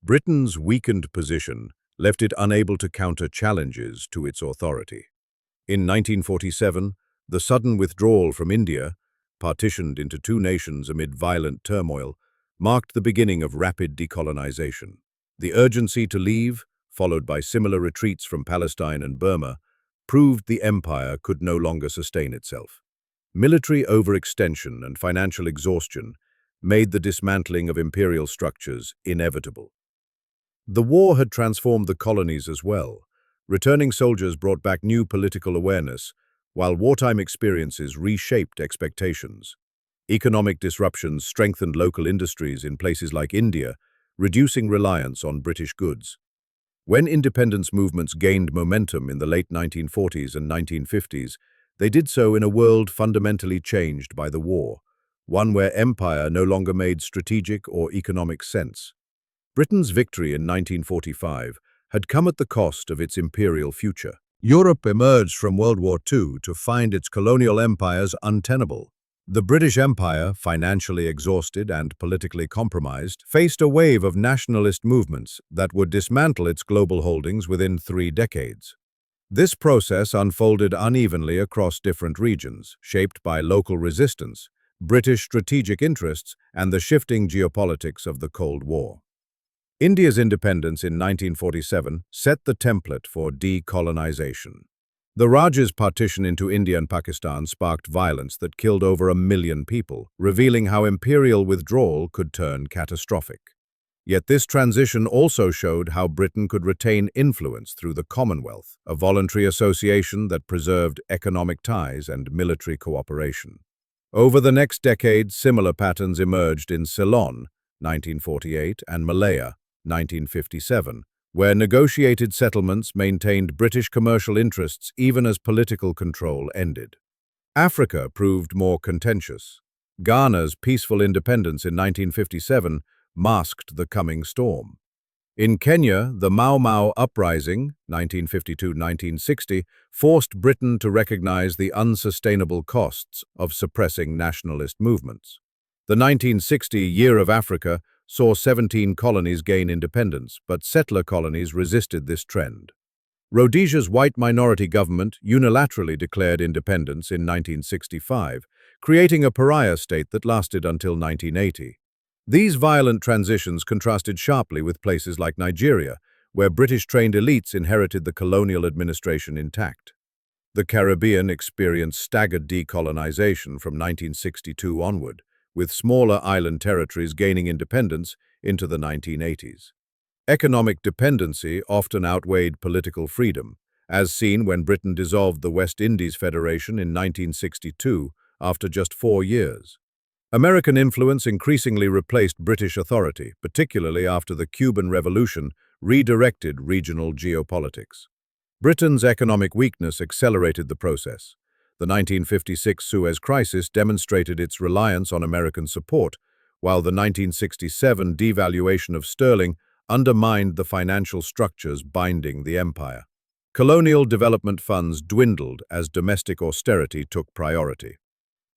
Britain's weakened position left it unable to counter challenges to its authority. In 1947, the sudden withdrawal from India, partitioned into two nations amid violent turmoil, marked the beginning of rapid decolonization. The urgency to leave, followed by similar retreats from Palestine and Burma, proved the empire could no longer sustain itself. Military overextension and financial exhaustion made the dismantling of imperial structures inevitable. The war had transformed the colonies as well. Returning soldiers brought back new political awareness, while wartime experiences reshaped expectations. Economic disruptions strengthened local industries in places like India, reducing reliance on British goods. When independence movements gained momentum in the late 1940s and 1950s, they did so in a world fundamentally changed by the war, one where empire no longer made strategic or economic sense. Britain's victory in 1945 had come at the cost of its imperial future. Europe emerged from World War II to find its colonial empires untenable. The British Empire, financially exhausted and politically compromised, faced a wave of nationalist movements that would dismantle its global holdings within 3 decades. This process unfolded unevenly across different regions, shaped by local resistance, British strategic interests, and the shifting geopolitics of the Cold War. India's independence in 1947 set the template for decolonization. The Rajah's partition into India and Pakistan sparked violence that killed over 1 million people, revealing how imperial withdrawal could turn catastrophic. Yet this transition also showed how Britain could retain influence through the Commonwealth, a voluntary association that preserved economic ties and military cooperation. Over the next decade, similar patterns emerged in Ceylon, 1948, and Malaya, 1957, where negotiated settlements maintained British commercial interests even as political control ended. Africa proved more contentious. Ghana's peaceful independence in 1957 masked the coming storm. In Kenya, the Mau Mau Uprising, 1952-1960, forced Britain to recognize the unsustainable costs of suppressing nationalist movements. The 1960 Year of Africa saw 17 colonies gain independence, but settler colonies resisted this trend. Rhodesia's white minority government unilaterally declared independence in 1965, creating a pariah state that lasted until 1980. These violent transitions contrasted sharply with places like Nigeria, where British-trained elites inherited the colonial administration intact. The Caribbean experienced staggered decolonization from 1962 onward, with smaller island territories gaining independence into the 1980s. Economic dependency often outweighed political freedom, as seen when Britain dissolved the West Indies Federation in 1962 after just 4 years. American influence increasingly replaced British authority, particularly after the Cuban Revolution redirected regional geopolitics. Britain's economic weakness accelerated the process. The 1956 Suez Crisis demonstrated its reliance on American support, while the 1967 devaluation of sterling undermined the financial structures binding the empire. Colonial development funds dwindled as domestic austerity took priority.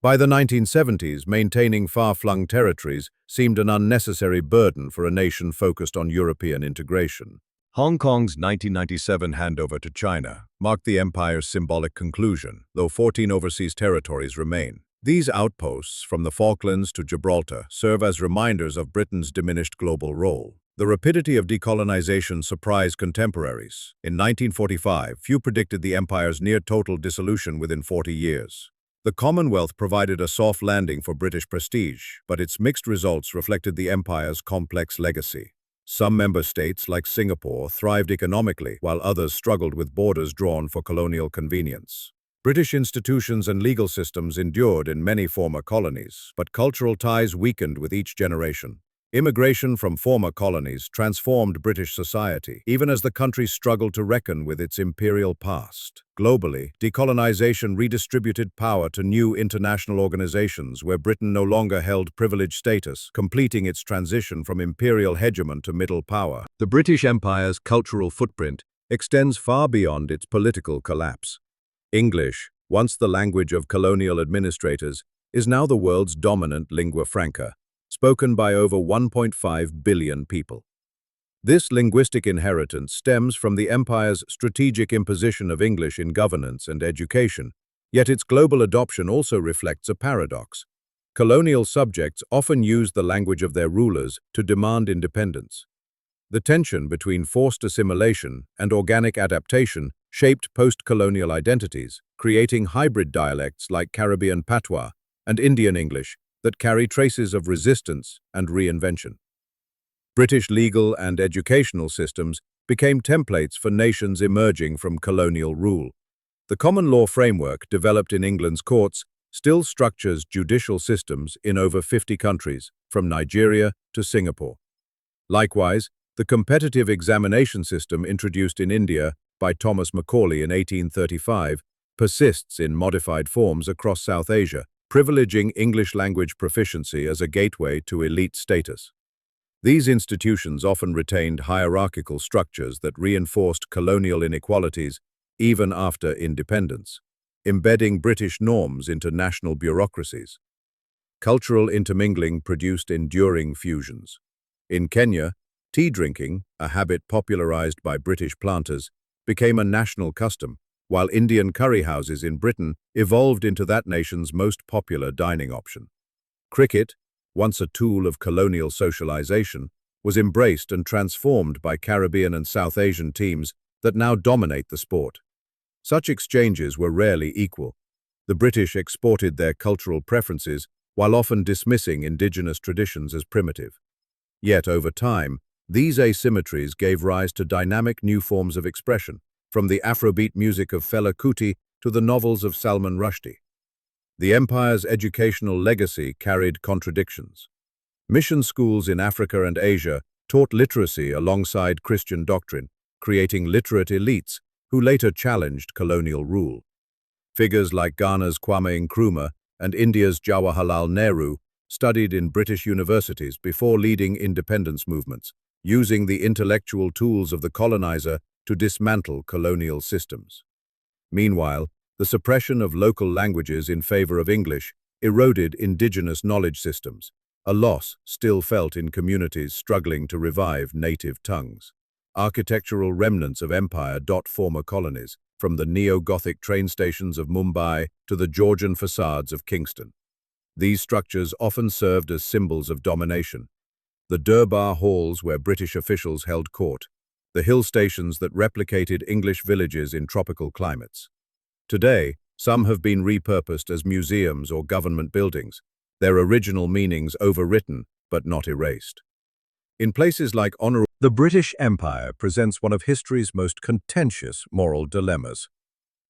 By the 1970s, maintaining far-flung territories seemed an unnecessary burden for a nation focused on European integration. Hong Kong's 1997 handover to China marked the empire's symbolic conclusion, though 14 overseas territories remain. These outposts, from the Falklands to Gibraltar, serve as reminders of Britain's diminished global role. The rapidity of decolonization surprised contemporaries. In 1945, few predicted the empire's near-total dissolution within 40 years. The Commonwealth provided a soft landing for British prestige, but its mixed results reflected the empire's complex legacy. Some member states, like Singapore, thrived economically, while others struggled with borders drawn for colonial convenience. British institutions and legal systems endured in many former colonies, but cultural ties weakened with each generation. Immigration from former colonies transformed British society, even as the country struggled to reckon with its imperial past. Globally, decolonization redistributed power to new international organizations where Britain no longer held privileged status, completing its transition from imperial hegemon to middle power. The British Empire's cultural footprint extends far beyond its political collapse. English, once the language of colonial administrators, is now the world's dominant lingua franca, spoken by over 1.5 billion people. This linguistic inheritance stems from the empire's strategic imposition of English in governance and education, yet its global adoption also reflects a paradox. Colonial subjects often used the language of their rulers to demand independence. The tension between forced assimilation and organic adaptation shaped post-colonial identities, creating hybrid dialects like Caribbean patois and Indian English that carry traces of resistance and reinvention. British legal and educational systems became templates for nations emerging from colonial rule. The common law framework developed in England's courts still structures judicial systems in over 50 countries, from Nigeria to Singapore. Likewise, the competitive examination system introduced in India by Thomas Macaulay in 1835 persists in modified forms across South Asia, privileging English language proficiency as a gateway to elite status. These institutions often retained hierarchical structures that reinforced colonial inequalities even after independence, embedding British norms into national bureaucracies. Cultural intermingling produced enduring fusions. In Kenya, tea drinking, a habit popularized by British planters, became a national custom, while Indian curry houses in Britain evolved into that nation's most popular dining option. Cricket, once a tool of colonial socialization, was embraced and transformed by Caribbean and South Asian teams that now dominate the sport. Such exchanges were rarely equal. The British exported their cultural preferences while often dismissing indigenous traditions as primitive. Yet over time, these asymmetries gave rise to dynamic new forms of expression, from the Afrobeat music of Fela Kuti to the novels of Salman Rushdie. The empire's educational legacy carried contradictions. Mission schools in Africa and Asia taught literacy alongside Christian doctrine, creating literate elites who later challenged colonial rule. Figures like Ghana's Kwame Nkrumah and India's Jawaharlal Nehru studied in British universities before leading independence movements, using the intellectual tools of the colonizer to dismantle colonial systems. Meanwhile, the suppression of local languages in favor of English eroded indigenous knowledge systems, a loss still felt in communities struggling to revive native tongues. Architectural remnants of empire dot former colonies, from the neo-Gothic train stations of Mumbai to the Georgian facades of Kingston. These structures often served as symbols of domination. The Durbar halls where British officials held court, the hill stations that replicated English villages in tropical climates. Today, some have been repurposed as museums or government buildings, their original meanings overwritten but not erased. In places like the British Empire presents one of history's most contentious moral dilemmas.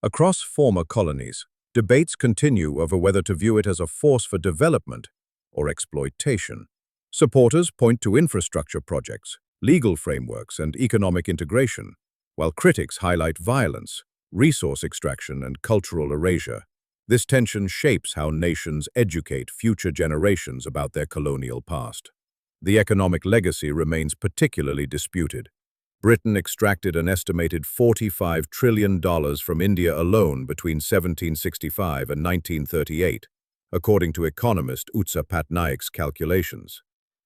Across former colonies, debates continue over whether to view it as a force for development or exploitation. Supporters point to infrastructure projects, legal frameworks, and economic integration, while critics highlight violence, resource extraction, and cultural erasure. This tension shapes how nations educate future generations about their colonial past. The economic legacy remains particularly disputed. Britain extracted an estimated $45 trillion from India alone between 1765 and 1938, according to economist Utsa Patnaik's calculations.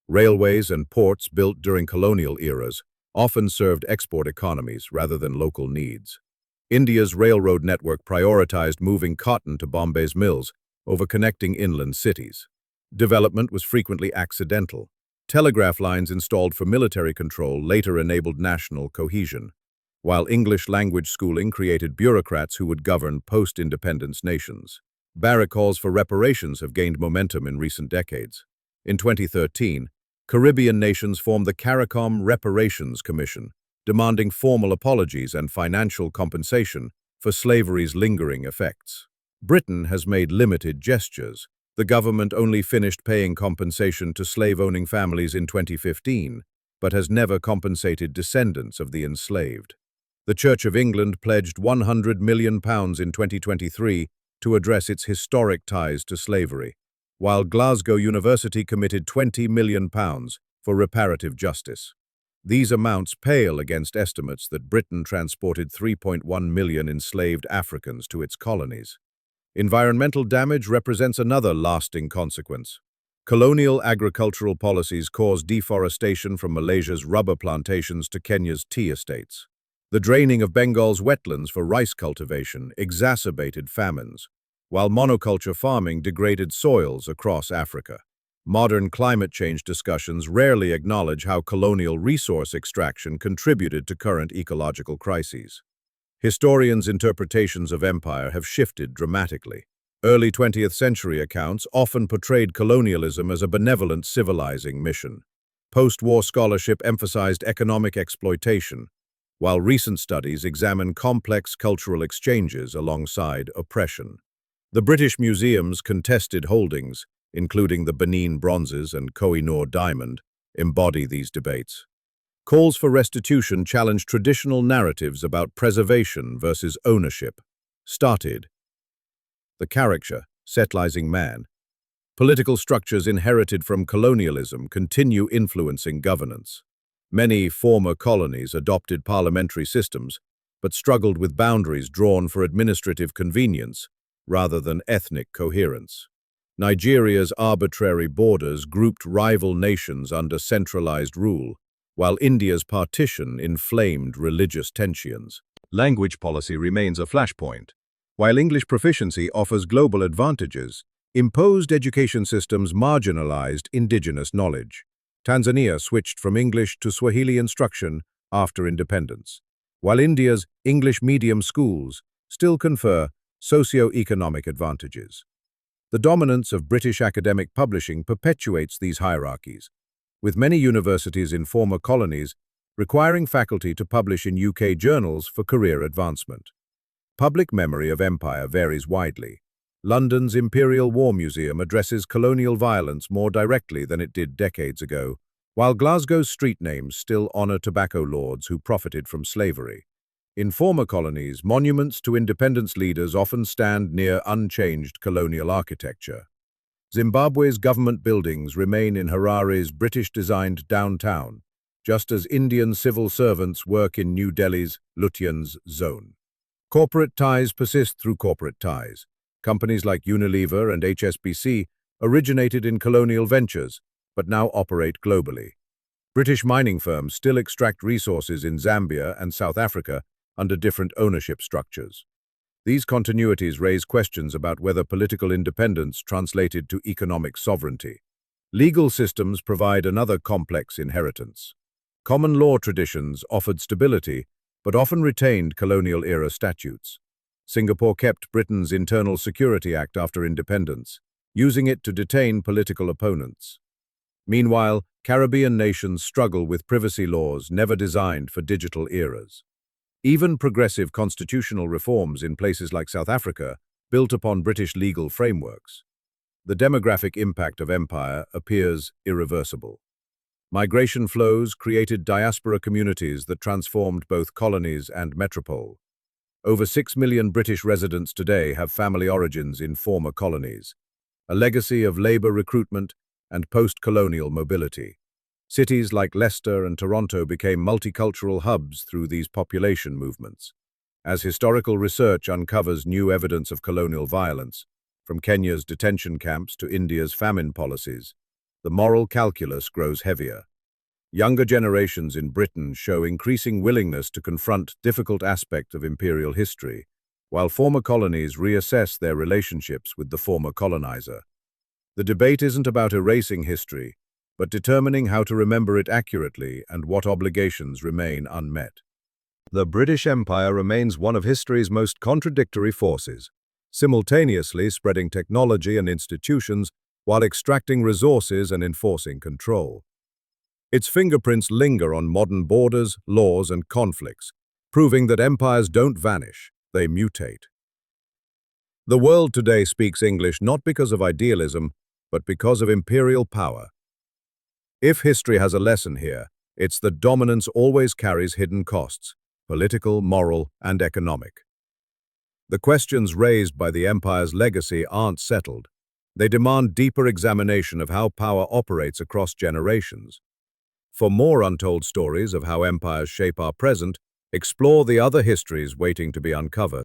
Railways and ports built during colonial eras often served export economies rather than local needs. India's railroad network prioritized moving cotton to Bombay's mills over connecting inland cities. Development was frequently accidental. Telegraph lines installed for military control later enabled national cohesion, while English language schooling created bureaucrats who would govern post-independence nations. Barrack calls for reparations have gained momentum in recent decades. In 2013, Caribbean nations formed the CARICOM Reparations Commission, demanding formal apologies and financial compensation for slavery's lingering effects. Britain has made limited gestures. The government only finished paying compensation to slave-owning families in 2015, but has never compensated descendants of the enslaved. The Church of England pledged £100 million in 2023 to address its historic ties to slavery, while Glasgow University committed £20 million for reparative justice. These amounts pale against estimates that Britain transported 3.1 million enslaved Africans to its colonies. Environmental damage represents another lasting consequence. Colonial agricultural policies caused deforestation from Malaysia's rubber plantations to Kenya's tea estates. The draining of Bengal's wetlands for rice cultivation exacerbated famines, while monoculture farming degraded soils across Africa. Modern climate change discussions rarely acknowledge how colonial resource extraction contributed to current ecological crises. Historians' interpretations of empire have shifted dramatically. Early 20th century accounts often portrayed colonialism as a benevolent civilizing mission. Post-war scholarship emphasized economic exploitation, while recent studies examine complex cultural exchanges alongside oppression. The British Museum's contested holdings, including the Benin bronzes and Koh-i-Noor diamond, embody these debates. Calls for restitution challenge traditional narratives about preservation versus ownership. Started. The character, settling man. Political structures inherited from colonialism continue influencing governance. Many former colonies adopted parliamentary systems, but struggled with boundaries drawn for administrative convenience rather than ethnic coherence. Nigeria's arbitrary borders grouped rival nations under centralized rule, while India's partition inflamed religious tensions. Language policy remains a flashpoint. While English proficiency offers global advantages, imposed education systems marginalized indigenous knowledge. Tanzania switched from English to Swahili instruction after independence, while India's English medium schools still confer socio-economic advantages. The dominance of British academic publishing perpetuates these hierarchies, with many universities in former colonies requiring faculty to publish in UK journals for career advancement. Public memory of empire varies widely. London's Imperial War Museum addresses colonial violence more directly than it did decades ago, while Glasgow's street names still honor tobacco lords who profited from slavery. In former colonies, monuments to independence leaders often stand near unchanged colonial architecture. Zimbabwe's government buildings remain in Harare's British-designed downtown, just as Indian civil servants work in New Delhi's Lutyens zone. Corporate ties persist through corporate ties. Companies like Unilever and HSBC originated in colonial ventures, but now operate globally. British mining firms still extract resources in Zambia and South Africa under different ownership structures. These continuities raise questions about whether political independence translated to economic sovereignty. Legal systems provide another complex inheritance. Common law traditions offered stability, but often retained colonial-era statutes. Singapore kept Britain's Internal Security Act after independence, using it to detain political opponents. Meanwhile, Caribbean nations struggle with privacy laws never designed for digital eras. Even progressive constitutional reforms in places like South Africa built upon British legal frameworks. The demographic impact of empire appears irreversible. Migration flows created diaspora communities that transformed both colonies and metropole. Over 6 million British residents today have family origins in former colonies, a legacy of labor recruitment and post-colonial mobility. Cities like Leicester and Toronto became multicultural hubs through these population movements. As historical research uncovers new evidence of colonial violence, from Kenya's detention camps to India's famine policies, the moral calculus grows heavier. Younger generations in Britain show increasing willingness to confront difficult aspects of imperial history, while former colonies reassess their relationships with the former colonizer. The debate isn't about erasing history, but determining how to remember it accurately and what obligations remain unmet. The British Empire remains one of history's most contradictory forces, simultaneously spreading technology and institutions while extracting resources and enforcing control. Its fingerprints linger on modern borders, laws, and conflicts, proving that empires don't vanish, they mutate. The world today speaks English not because of idealism, but because of imperial power. If history has a lesson here, it's that dominance always carries hidden costs, political, moral, and economic. The questions raised by the empire's legacy aren't settled. They demand deeper examination of how power operates across generations. For more untold stories of how empires shape our present, explore the other histories waiting to be uncovered.